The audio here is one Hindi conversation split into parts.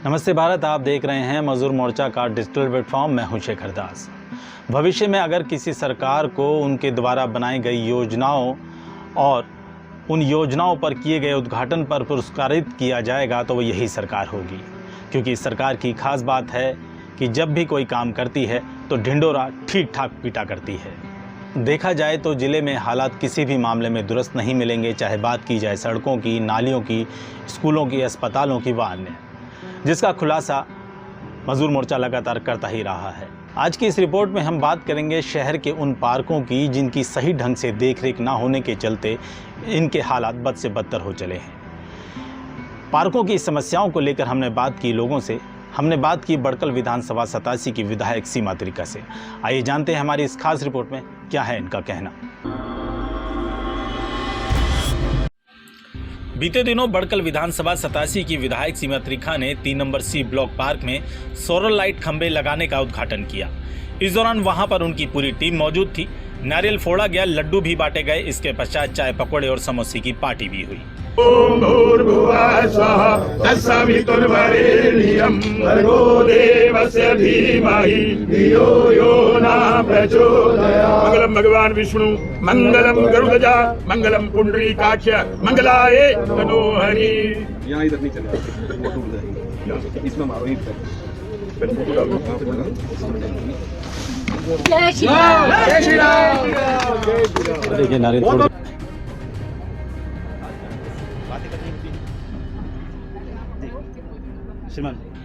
नमस्ते भारत, आप देख रहे हैं मजदूर मोर्चा का डिजिटल प्लेटफॉर्म। मैं हूं शेखर दास। भविष्य में अगर किसी सरकार को उनके द्वारा बनाई गई योजनाओं और उन योजनाओं पर किए गए उद्घाटन पर पुरस्कारित किया जाएगा तो वो यही सरकार होगी, क्योंकि इस सरकार की खास बात है कि जब भी कोई काम करती है तो ढिंडोरा ठीक ठाक पीटा करती है। देखा जाए तो ज़िले में हालात किसी भी मामले में दुरुस्त नहीं मिलेंगे, चाहे बात की जाए सड़कों की, नालियों की, स्कूलों की, अस्पतालों की व अन्य, जिसका खुलासा मजदूर मोर्चा लगातार करता ही रहा है। आज की इस रिपोर्ट में हम बात करेंगे शहर के उन पार्कों की जिनकी सही ढंग से देखरेख ना होने के चलते इनके हालात बद से बदतर हो चले हैं। पार्कों की समस्याओं को लेकर हमने बात की लोगों से। हमने बात की बड़कल विधानसभा 87 की विधायक सीमा त्रिखा से। आइए जानते हैं हमारी इस खास रिपोर्ट में क्या है इनका कहना। बीते दिनों बड़कल विधानसभा 87 की विधायक सीमा त्रिखा ने 3 नंबर सी ब्लॉक पार्क में सोलर लाइट खंबे लगाने का उद्घाटन किया। इस दौरान वहां पर उनकी पूरी टीम मौजूद थी। नारियल फोड़ा गया, लड्डू भी बांटे गए। इसके पश्चात चाय पकौड़े और समोसे की पार्टी भी हुई। ओम भूर्भुवः स्वः तत्सवितुर्वरेण्यं भर्गो देवस्य धीमहि धियो यो न प्रचोदयात्। मंगलम भगवान विष्णु, मंगलम गरुड़ध्वजा, मंगलम पुंडरीकाक्ष, मंगलाय मनोहरि। यहाँ इधर नहीं चलेगा, वो टूट जाएगी। इसमें मारो ही जय श्री राम, जय श्री राम। देखिए नारियल फोड़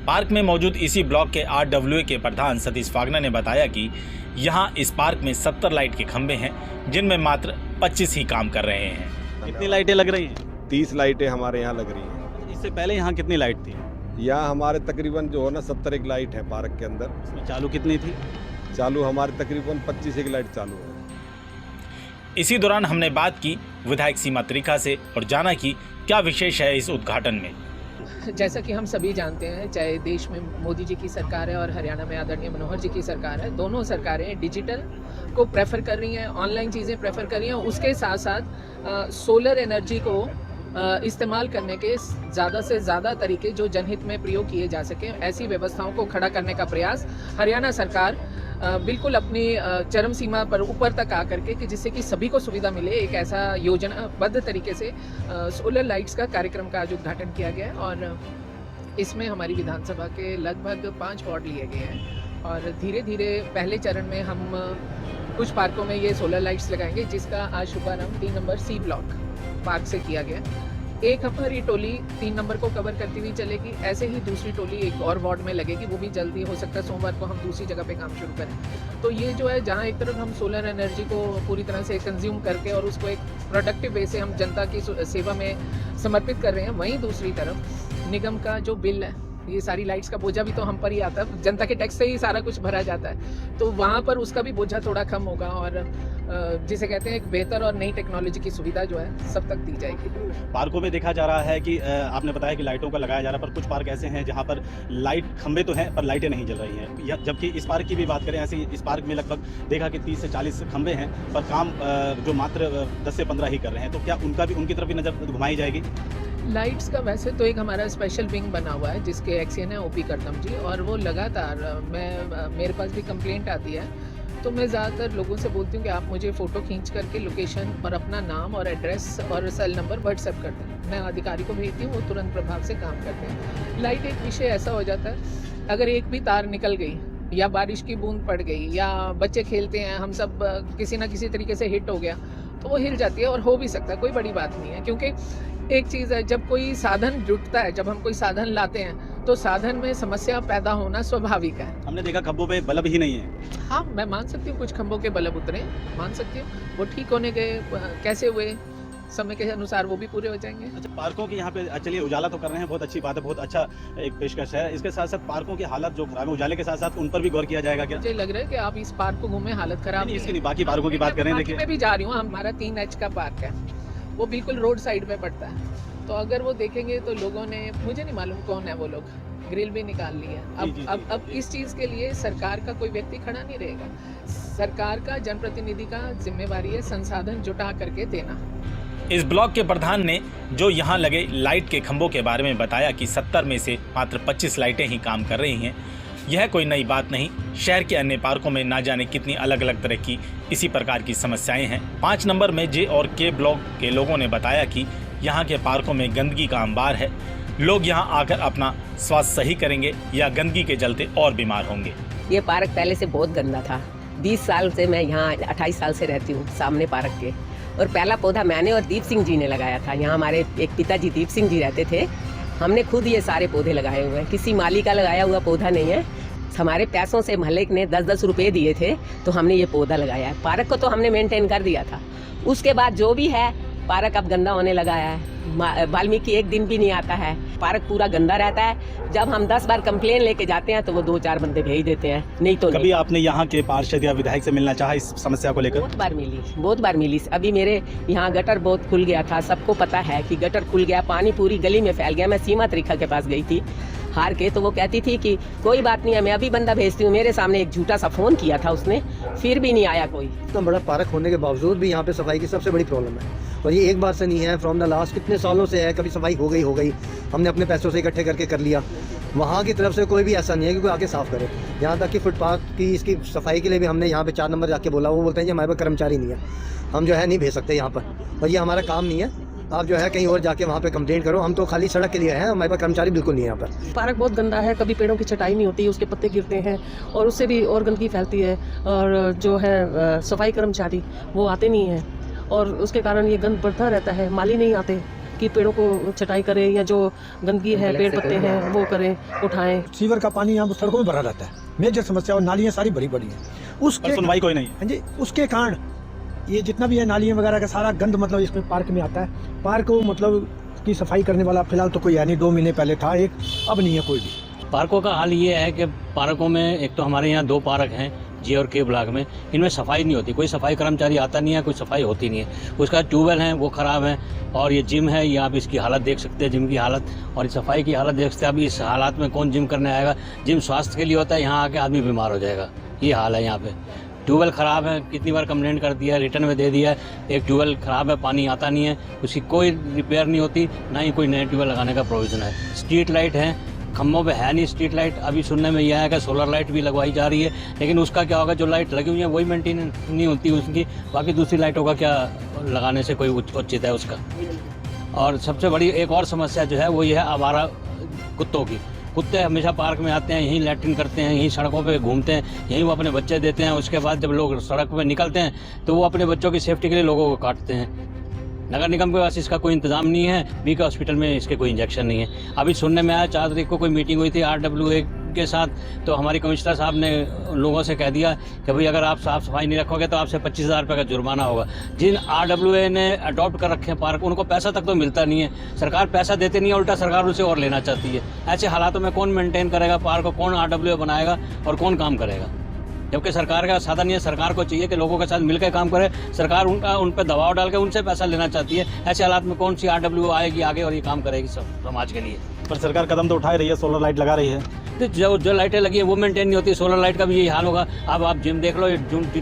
पार्क में मौजूद इसी ब्लॉक के RWA के प्रधान सतीश फागना ने बताया कि यहाँ इस पार्क में 70 लाइट के खंभे हैं, जिनमें मात्र 25 ही काम कर रहे हैं। कितनी लाइटें लग रही हैं? 30 लाइटें हमारे यहाँ लग रही हैं। इससे पहले यहाँ कितनी लाइट थी? यहाँ हमारे तकरीबन जो है ना 70 एक लाइट है पार्क के अंदर। इसमें चालू कितनी थी? चालू हमारे तकरीबन 25 एक लाइट चालू है। इसी दौरान हमने बात की विधायक सीमा त्रिखा से और जाना कि क्या विशेष है इस उद्घाटन में। जैसा कि हम सभी जानते हैं, चाहे देश में मोदी जी की सरकार है और हरियाणा में आदरणीय मनोहर जी की सरकार है, दोनों सरकारें डिजिटल को प्रेफर कर रही हैं, ऑनलाइन चीज़ें प्रेफर कर रही हैं। उसके साथ साथ सोलर एनर्जी को इस्तेमाल करने के ज़्यादा से ज़्यादा तरीके जो जनहित में प्रयोग किए जा सकें, ऐसी व्यवस्थाओं को खड़ा करने का प्रयास हरियाणा सरकार बिल्कुल अपनी चरम सीमा पर ऊपर तक आकर के, कि जिससे कि सभी को सुविधा मिले, एक ऐसा योजनाबद्ध तरीके से सोलर लाइट्स का कार्यक्रम का आज उद्घाटन किया गया। और इसमें हमारी विधानसभा के लगभग 5 वार्ड लिए गए हैं और धीरे धीरे पहले चरण में हम कुछ पार्कों में ये सोलर लाइट्स लगाएंगे, जिसका आज शुभारंभ 3 नंबर सी ब्लॉक पार्क से किया गया। एक हमारी टोली 3 नंबर को कवर करती हुई चलेगी, ऐसे ही दूसरी टोली एक और वार्ड में लगेगी, वो भी जल्दी हो सकता है सोमवार को हम दूसरी जगह पे काम शुरू करें। तो ये जो है, जहाँ एक तरफ हम सोलर एनर्जी को पूरी तरह से कंज्यूम करके और उसको एक प्रोडक्टिव वे से हम जनता की सेवा में समर्पित कर रहे हैं, वहीं दूसरी तरफ निगम का जो बिल है, ये सारी लाइट्स का बोझा भी तो हम पर ही आता है, जनता के टैक्स से ही सारा कुछ भरा जाता है, तो वहाँ पर उसका भी बोझा थोड़ा कम होगा और जिसे कहते हैं एक बेहतर और नई टेक्नोलॉजी की सुविधा जो है सब तक दी जाएगी। पार्कों में देखा जा रहा है कि आपने बताया कि लाइटों का लगाया जा रहा है, पर कुछ पार्क ऐसे हैं जहां पर लाइट खंबे तो हैं पर लाइटें नहीं जल रही हैं। जबकि इस पार्क की भी बात करें, ऐसे इस पार्क में लगभग देखा कि 30 से 40 खंबे हैं, पर काम जो मात्र 10 से 15 ही कर रहे हैं। तो क्या उनकी तरफ भी नज़र घुमाई जाएगी? लाइट्स का वैसे तो एक हमारा स्पेशल विंग बना हुआ है, जिसके एक्सियन है OP करदम जी, और वो लगातार मेरे पास भी कंप्लेंट आती है, तो मैं ज़्यादातर लोगों से बोलती हूँ कि आप मुझे फ़ोटो खींच करके लोकेशन और अपना नाम और एड्रेस और सेल नंबर व्हाट्सएप कर दें। मैं अधिकारी को भेजती हूँ, वो तुरंत प्रभाव से काम करते हैं। लाइट एक विषय ऐसा हो जाता है, अगर एक भी तार निकल गई या बारिश की बूंद पड़ गई या बच्चे खेलते हैं, हम सब किसी ना किसी तरीके से हिट हो गया, तो वो हिल जाती है और हो भी सकता है, कोई बड़ी बात नहीं है। क्योंकि एक चीज़ है, जब कोई साधन जुटता है, जब हम कोई साधन लाते हैं, तो साधन में समस्या पैदा होना स्वाभाविक है। हमने देखा खंभों पे बल्ब ही नहीं है। हाँ, मैं मान सकती हूँ कुछ खंभों के बल्ब उतरे, मान सकती हूँ, वो ठीक होने गए, कैसे हुए, समय के अनुसार वो भी पूरे हो जाएंगे। अच्छा, पार्कों की यहाँ पे चलिए उजाला तो कर रहे हैं, बहुत अच्छी बात है, बहुत अच्छा एक पेशकश है। इसके साथ साथ पार्कों की हालत जो खराब है, उजाले के साथ साथ उन पर भी गौर किया जाएगा क्या? मुझे लग रहा है कि आप इस पार्क को घूमे, हालत खराब नहीं, इसकी नहीं, बाकी पार्कों की बात करें। देखिए मैं भी जा रही हूँ, हमारा 3H का पार्क है, वो बिल्कुल रोड साइड में पड़ता है, तो अगर वो देखेंगे तो लोगों ने, मुझे नहीं मालूम कौन है वो लोग, ग्रिल भी निकाल ली है। अब इस चीज़ के लिए सरकार का कोई व्यक्ति खड़ा नहीं रहेगा। सरकार का, जनप्रतिनिधि का जिम्मेवारी है संसाधन जुटा करके देना। इस ब्लॉक के प्रधान ने जो यहाँ लगे लाइट के खंभों के बारे में बताया कि 70 में से मात्र 25 लाइटें ही काम कर रही हैं। यह कोई नई बात नहीं, शहर के अन्य पार्कों में ना जाने कितनी अलग अलग तरह की इसी प्रकार की समस्याएं हैं। 5 नंबर में जे और के ब्लॉक के लोगों ने बताया कि यहाँ के पार्कों में गंदगी का अंबार है। लोग यहाँ आकर अपना स्वास्थ्य सही करेंगे या गंदगी के चलते और बीमार होंगे। ये पार्क पहले से बहुत गंदा था। 20 साल से मैं यहाँ 28 साल से रहती हूँ सामने पार्क के, और पहला पौधा मैंने और दीप सिंह जी ने लगाया था। यहाँ हमारे एक पिताजी दीप सिंह जी रहते थे, हमने खुद ये सारे पौधे लगाए हुए हैं, किसी माली का लगाया हुआ पौधा नहीं है। हमारे पैसों से महल्ले ने 10-10 रुपए दिए थे तो हमने ये पौधा लगाया है। पार्क को तो हमने मेंटेन कर दिया था। उसके बाद जो भी है पार्क अब गंदा होने लगा है। वाल्मीकि एक दिन भी नहीं आता है, पार्क पूरा गंदा रहता है। जब हम 10 बार कंप्लेन लेके जाते हैं तो वो 2-4 बंदे भेज देते हैं, नहीं तो कभी नहीं। आपने यहाँ के पार्षद या विधायक से मिलना चाहा इस समस्या को लेकर? बहुत बार मिली। अभी मेरे यहाँ गटर बहुत खुल गया था, सबको पता है कि गटर खुल गया, पानी पूरी गली में फैल गया। मैं सीमा त्रिखा के पास गई थी हार के, तो वो कहती थी कि कोई बात नहीं है, मैं अभी बंदा भेजती हूँ। मेरे सामने एक झूठा सा फोन किया था उसने, फिर भी नहीं आया कोई। इतना बड़ा पार्क होने के बावजूद भी यहाँ पे सफाई की सबसे बड़ी प्रॉब्लम है, और ये एक बार से नहीं है, फ्रॉम द लास्ट कितने सालों से है। कभी सफाई हो गई, हमने अपने पैसों से इकट्ठे करके कर लिया। वहाँ की तरफ से कोई भी ऐसा नहीं है कि कोई आके साफ़ करे। यहाँ तक कि फुटपाथ की इसकी सफाई के लिए भी हमने यहाँ पे 4 नंबर जाके बोला, वो बोलते हैं कि हमारे पास कर्मचारी नहीं है, हम जो है नहीं भेज सकते यहाँ पर, और ये हमारा काम नहीं है। आप जो है कहीं और जाके वहाँ पे कंप्लेंट करो, हम तो खाली सड़क के लिए हैं, हमारे पास कर्मचारी बिल्कुल नहीं है यहाँ पर। पार्क बहुत गंदा है, कभी पेड़ों की छटाई नहीं होती, उसके पत्ते गिरते हैं और उससे भी और गंदगी फैलती है। और जो है सफाई कर्मचारी वो आते नहीं हैं, और उसके कारण ये गंद बढ़ता रहता है। माली नहीं आते कि पेड़ों को छटाई करें, या जो गंदगी है पेड़ पत्ते हैं वो करें, उठाएं। सीवर का पानी यहाँ सड़कों में भरा रहता है, मेजर समस्या, और नालियाँ सारी भरी पड़ी हैं। उसके सुनवाई कोई नहीं है जी। उसके कारण ये जितना भी है नालियाँ वगैरह का सारा गंद मतलब इसमें पार्क में आता है। पार्क को मतलब की सफाई करने वाला फिलहाल तो कोई है नहीं। 2 महीने पहले था एक, अब नहीं है कोई भी। पार्कों का हाल ये है कि पार्कों में एक तो हमारे यहाँ 2 पार्क हैं, जे और के ब्लॉक में, इनमें सफाई नहीं होती, कोई सफाई कर्मचारी आता नहीं है, कोई सफाई होती नहीं है। उसका ट्यूबवेल है वो ख़राब है, और ये जिम है, ये आप इसकी हालत देख सकते हैं, जिम की हालत और इस सफाई की हालत देख सकते हैं। अभी इस हालात में कौन जिम करने आएगा? जिम स्वास्थ्य के लिए होता है, यहाँ आके आदमी बीमार हो जाएगा। ये हाल है यहाँ पे। ट्यूबवेल ख़राब है, कितनी बार कंप्लेंट कर दिया है, रिटर्न में दे दिया है। एक ट्यूबवेल ख़राब है, पानी आता नहीं है, उसकी कोई रिपेयर नहीं होती, ना ही कोई नया ट्यूबवेल लगाने का प्रोविज़न है। स्ट्रीट लाइट है, खम्भों पे है नहीं स्ट्रीट लाइट। अभी सुनने में यह है कि सोलर लाइट भी लगवाई जा रही है, लेकिन उसका क्या होगा? जो लाइट लगी हुई है वही मेंटेन नहीं होती उसकी, बाकी दूसरी लाइटों का क्या लगाने से कोई उचित है उसका। और सबसे बड़ी एक और समस्या जो है वो ये है आवारा कुत्तों की। कुत्ते हमेशा पार्क में आते हैं, यहीं लैट्रिन करते हैं, यहीं सड़कों पे घूमते हैं, यहीं वो अपने बच्चे देते हैं। उसके बाद जब लोग सड़क पे निकलते हैं तो वो अपने बच्चों की सेफ्टी के लिए लोगों को काटते हैं। नगर निगम के पास इसका कोई इंतजाम नहीं है, बीके हॉस्पिटल में इसके कोई इंजेक्शन नहीं है। अभी सुनने में आया 4 तारीख को कोई मीटिंग हुई थी RWA के साथ, तो हमारी कमिश्नर साहब ने लोगों से कह दिया कि भाई अगर आप साफ़ सफाई नहीं रखोगे तो आपसे 25,000 रुपये का जुर्माना होगा। जिन RWA ने अडॉप्ट कर रखे हैं पार्क, उनको पैसा तक तो मिलता नहीं है। सरकार पैसा देती नहीं है, उल्टा सरकार उनसे और लेना चाहती है। ऐसे हालातों में कौन मेंटेन करेगा पार्क को? कौन RWA बनाएगा और कौन काम करेगा? जबकि सरकार का साधन नहीं है। सरकार को चाहिए कि लोगों के साथ मिलकर काम करे। सरकार उन पर दबाव डाल के उनसे पैसा लेना चाहती है। ऐसे हालात में कौन सी RWA आएगी आगे और ये काम करेगी समाज के लिए? पर सरकार कदम तो उठा रही है, सोलर लाइट लगा रही है। तो जो लाइटें लगी हैं वो मेंटेन नहीं होती। सोलर लाइट का भी यही हाल होगा। अब आप जिम देख लो, ये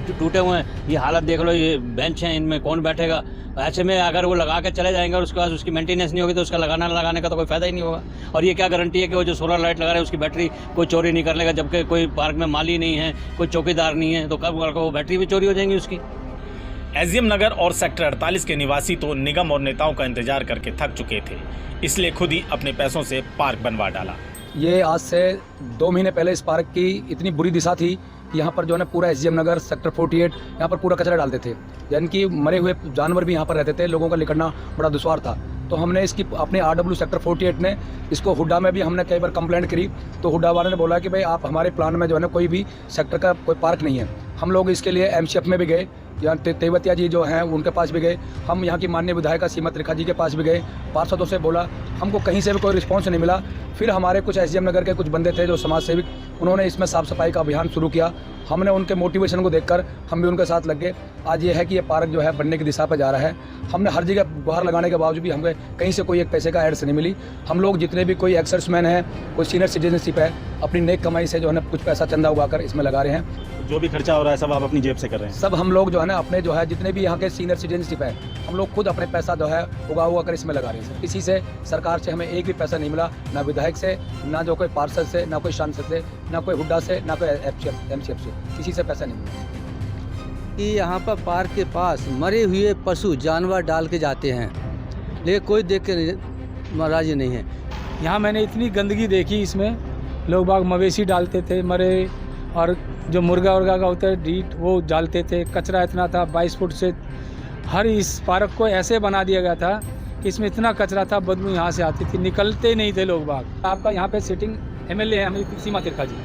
टूटे हुए हैं, ये हालत देख लो, ये बेंच हैं, इनमें कौन बैठेगा? ऐसे में अगर वो लगा के चले जाएंगे और उसके बाद उसकी मेंटेनेंस नहीं होगी तो उसका लगाने का तो कोई फायदा ही नहीं होगा। और ये क्या गारंटी है कि वो जो सोलर लाइट लगा रहे हैं उसकी बैटरी कोई चोरी नहीं कर लेगा? जबकि कोई पार्क में माली नहीं है, कोई चौकीदार नहीं है, तो कब वो बैटरी भी चोरी हो जाएंगी उसकी। SGM नगर और सेक्टर 48 के निवासी तो निगम और नेताओं का इंतजार करके थक चुके थे, इसलिए खुद ही अपने पैसों से पार्क बनवा डाला। ये आज से 2 महीने पहले इस पार्क की इतनी बुरी दिशा थी कि यहाँ पर जो है ना पूरा SGM नगर सेक्टर 48 यहाँ पर पूरा कचरा डालते थे, यानी कि मरे हुए जानवर भी यहाँ पर रहते थे, लोगों का निकलना बड़ा दुश्वार था। तो हमने इसकी अपने RW सेक्टर 48 ने इसको हुड्डा में भी हमने कई बार कंप्लेंट करी, तो हुड्डा वाले ने बोला कि भाई आप हमारे प्लान में जो है ना कोई भी सेक्टर का कोई पार्क नहीं है। हम लोग इसके लिए MCF में भी गए, यहाँ तेवतिया जी जो हैं उनके पास भी गए, हम यहाँ की माननीय विधायिका सीमा त्रिखा जी के पास भी गए, पार्षदों से बोला, हमको कहीं से भी कोई रिस्पॉन्स नहीं मिला। फिर हमारे कुछ SGM नगर के कुछ बंदे थे जो समाज सेविक, उन्होंने इसमें साफ़ सफाई का अभियान शुरू किया। हमने उनके मोटिवेशन को देखकर हम भी उनके साथ लग गए। आज ये है कि ये पार्क जो है बनने की दिशा पर जा रहा है। हमने हर जगह गुहार लगाने के बावजूद भी हमें कहीं से कोई एक पैसे का एड से नहीं मिली। हम लोग जितने भी कोई एक्सर्समैन हैं, कोई सीनियर सिटीजनशिप है, अपनी नेक कमाई से जो है ना कुछ पैसा चंदा उगाकर इसमें लगा रहे हैं। जो भी खर्चा हो रहा है सब आप अपनी जेब से कर रहे हैं? सब हम लोग जो है ना अपने जो है जितने भी यहाँ के सीनियर सिटीजनशिप है हम लोग खुद अपने पैसा जो है उगा कर इसमें लगा रहे हैं। किसी से सरकार से हमें एक भी पैसा नहीं मिला, ना विधायक से, ना जो कोई पार्षद से, ना कोई सांसद से, ना कोई हुड्डा से, ना कोई एमसीएफ से, किसी से पैसा नहीं मिला। कि यहाँ पर पार्क के पास मरे हुए पशु जानवर डाल के जाते हैं, लेकिन कोई देख के राजी नहीं है। यहाँ मैंने इतनी गंदगी देखी, इसमें लोग बाग मवेशी डालते थे मरे, और जो मुर्गा उर्गा का होता है डीट वो डालते थे। कचरा इतना था 22 फुट से, हर इस पार्क को ऐसे बना दिया गया था कि इसमें इतना कचरा था, बदबू यहाँ से आती थी, निकलते नहीं थे लोग बाग। आपका यहाँ पे सिटिंग एमएलए है हमें सीमा तिरखा जी,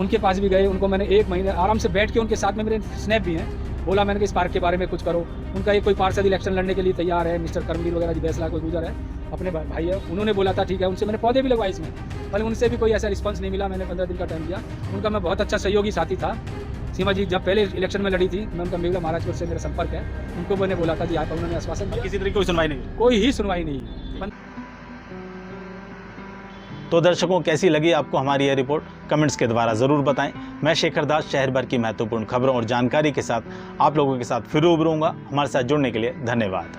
उनके पास भी गए, उनको मैंने 1 महीने आराम से बैठ के उनके साथ में मेरे स्नैप भी हैं, बोला मैंने कि इस पार्क के बारे में कुछ करो। उनका एक कोई पार्षद इलेक्शन लड़ने के लिए तैयार है, मिस्टर करमवीर वगैरह जी, फैसला कोई गुजर है, अपने भाई है, उन्होंने बोला था ठीक है, उनसे मैंने पौधे भी लगवाए इसमें, पर उनसे भी कोई ऐसा रिस्पांस नहीं मिला। मैंने 15 दिन का टाइम दिया, उनका मैं बहुत अच्छा सहयोगी साथी था। सीमा जी जब पहले इलेक्शन में लड़ी थी, मैं उनका मेघला महाराजपुर से मेरा संपर्क है, उनको मैंने बोला था जी आप, उन्होंने आश्वासन दिया, किसी तरह की कोई सुनवाई नहीं? कोई ही सुनवाई नहीं। तो दर्शकों, कैसी लगी आपको हमारी यह रिपोर्ट? कमेंट्स के द्वारा ज़रूर बताएं। मैं शेखर दास शहर भर की महत्वपूर्ण खबरों और जानकारी के साथ आप लोगों के साथ फिर रूबरू होऊंगा। हमारे साथ जुड़ने के लिए धन्यवाद।